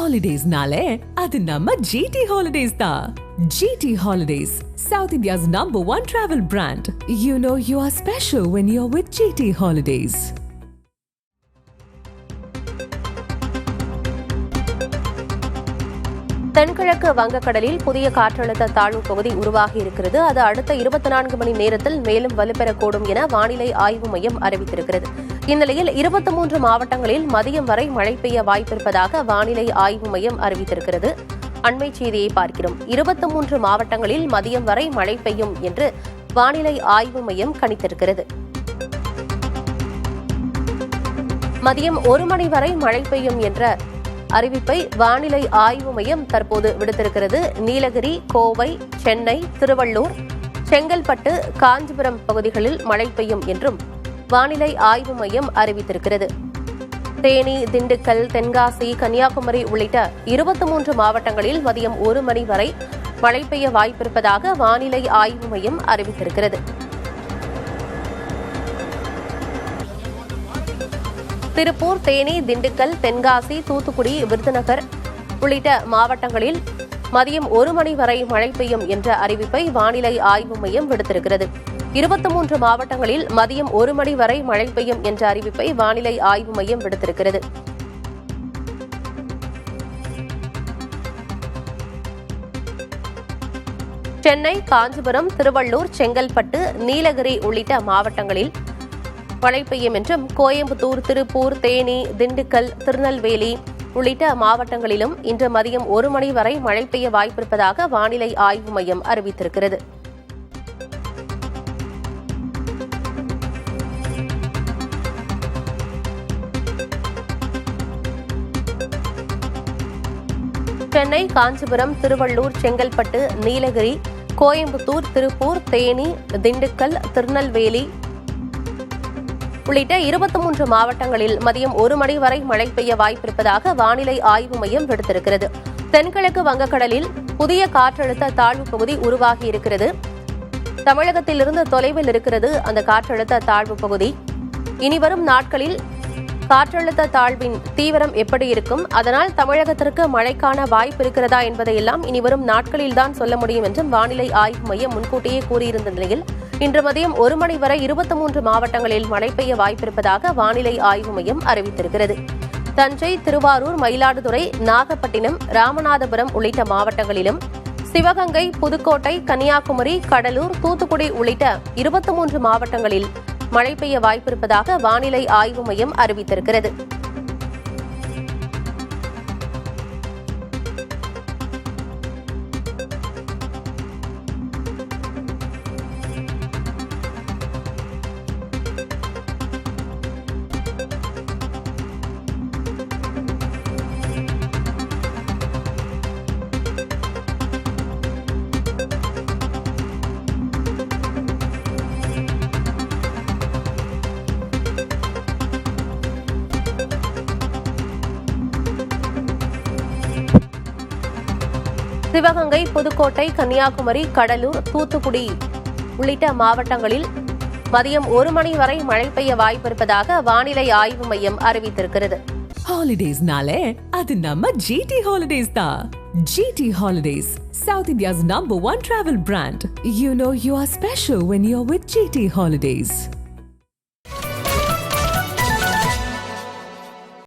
Holidays-nale, adu namma GT Holidays da. GT Holidays, South India's #1 travel brand. You know you are special when you're with GT Holidays. தென்கிழக்கு வங்கக்கடலில் புதிய காற்றழுத்த தாழ்வு பகுதி உருவாகி இருக்கிறது. அது அடுத்த 24 மணி நேரத்தில் மேலும் வலுப்பெறக்கூடும் என வானிலை ஆய்வு மையம் அறிவித்திருக்கிறது. இந்நிலையில் 23 மாவட்டங்களில் மதியம் வரை மழை பெய்ய வாய்ப்பிருப்பதாக வானிலை ஆய்வு மையம் அறிவித்திருக்கிறது. அண்மை செய்தியை பார்க்கிறோம். 23 மாவட்டங்களில் மதியம் வரை மழை பெய்யும் என்று வானிலை ஆய்வு மையம் கணித்திருக்கிறது. மதியம் 1 மணி வரை மழை பெய்யும் என்ற அறிவிப்பை வானிலை ஆய்வு மையம் தற்போது விடுத்திருக்கிறது. நீலகிரி, கோவை, சென்னை, திருவள்ளூர், செங்கல்பட்டு, காஞ்சிபுரம் பகுதிகளில் மழை பெய்யும் என்றும் வானிலை ஆய்வு மையம் அறிவித்திருக்கிறது. தேனி, திண்டுக்கல், தென்காசி, கன்னியாகுமரி உள்ளிட்ட 23 மாவட்டங்களில் மதியம் 1 மணி வரை மழை பெய்ய வாய்ப்பிருப்பதாக வானிலை ஆய்வு மையம் அறிவித்திருக்கிறது. திருப்பூர், தேனி, திண்டுக்கல், தென்காசி, தூத்துக்குடி, விருதுநகர் உள்ளிட்ட மாவட்டங்களில் மதியம் 1 மணி வரை மழை பெய்யும் என்ற அறிவிப்பை வானிலை ஆய்வு மையம் விடுத்திருக்கிறது. 23 மாவட்டங்களில் மதியம் 1 மணி வரை மழை பெய்யும் என்ற அறிவிப்பை வானிலை ஆய்வு மையம் விடுத்திருக்கிறது. சென்னை, காஞ்சிபுரம், திருவள்ளூர், செங்கல்பட்டு, நீலகிரி உள்ளிட்ட மாவட்டங்களில் மழை பெய்யும் என்றும் கோயம்புத்தூர், திருப்பூர், தேனி, திண்டுக்கல், திருநெல்வேலி உள்ளிட்ட மாவட்டங்களிலும் இன்று மதியம் 1 மணி வரை மழை பெய்ய வாய்ப்பிருப்பதாக வானிலை ஆய்வு மையம் அறிவித்திருக்கிறது. சென்னை, காஞ்சிபுரம், திருவள்ளூர், செங்கல்பட்டு, நீலகிரி, கோயம்புத்தூர், திருப்பூர், தேனி, திண்டுக்கல், திருநெல்வேலி உள்ளிட்ட 23 மாவட்டங்களில் மதியம் 1 மணி வரை மழை பெய்ய வாய்ப்பிருப்பதாக வானிலை ஆய்வு மையம் விடுத்திருக்கிறது. தென்கிழக்கு வங்கக்கடலில் புதிய காற்றழுத்த தாழ்வு பகுதி உருவாகி இருக்கிறது. தமிழகத்திலிருந்து தொலைவில் இருக்கிறது அந்த காற்றழுத்த தாழ்வு பகுதி. இனிவரும் நாட்களில் காற்றழுத்த தாழ்வின் தீவிரம் எப்படி இருக்கும், அதனால் தமிழகத்திற்கு மழைக்கான வாய்ப்பு இருக்கிறதா என்பதையெல்லாம் இனிவரும் நாட்களில்தான் சொல்ல முடியும் என்றும் வானிலை ஆய்வு மையம் முன்கூட்டியே கூறியிருந்த நிலையில் இன்று மதியம் 1 மணி வரை 23 மாவட்டங்களில் மழை பெய்ய வாய்ப்பிருப்பதாக வானிலை ஆய்வு மையம் அறிவித்திருக்கிறது. தஞ்சை, திருவாரூர், மயிலாடுதுறை, நாகப்பட்டினம், ராமநாதபுரம் உள்ளிட்ட மாவட்டங்களிலும், சிவகங்கை, புதுக்கோட்டை, கன்னியாகுமரி, கடலூர், தூத்துக்குடி உள்ளிட்ட 23 மாவட்டங்களில் மழை பெய்ய வாய்ப்பிருப்பதாக வானிலை ஆய்வு மையம் அறிவித்திருக்கிறது. சிவகங்கை, புதுக்கோட்டை, கன்னியாகுமரி, கடலூர், தூத்துக்குடி உள்ளிட்ட மாவட்டங்களில் மதியம் 1 மணி வரை மழை பெய்ய வாய்ப்பிருப்பதாக வானிலை ஆய்வு மையம் அறிவித்திருக்கிறது. Holidays-nale, adu namma GT Holidays da. GT Holidays, South India's #1 travel brand. You know you are special when you're with GT Holidays.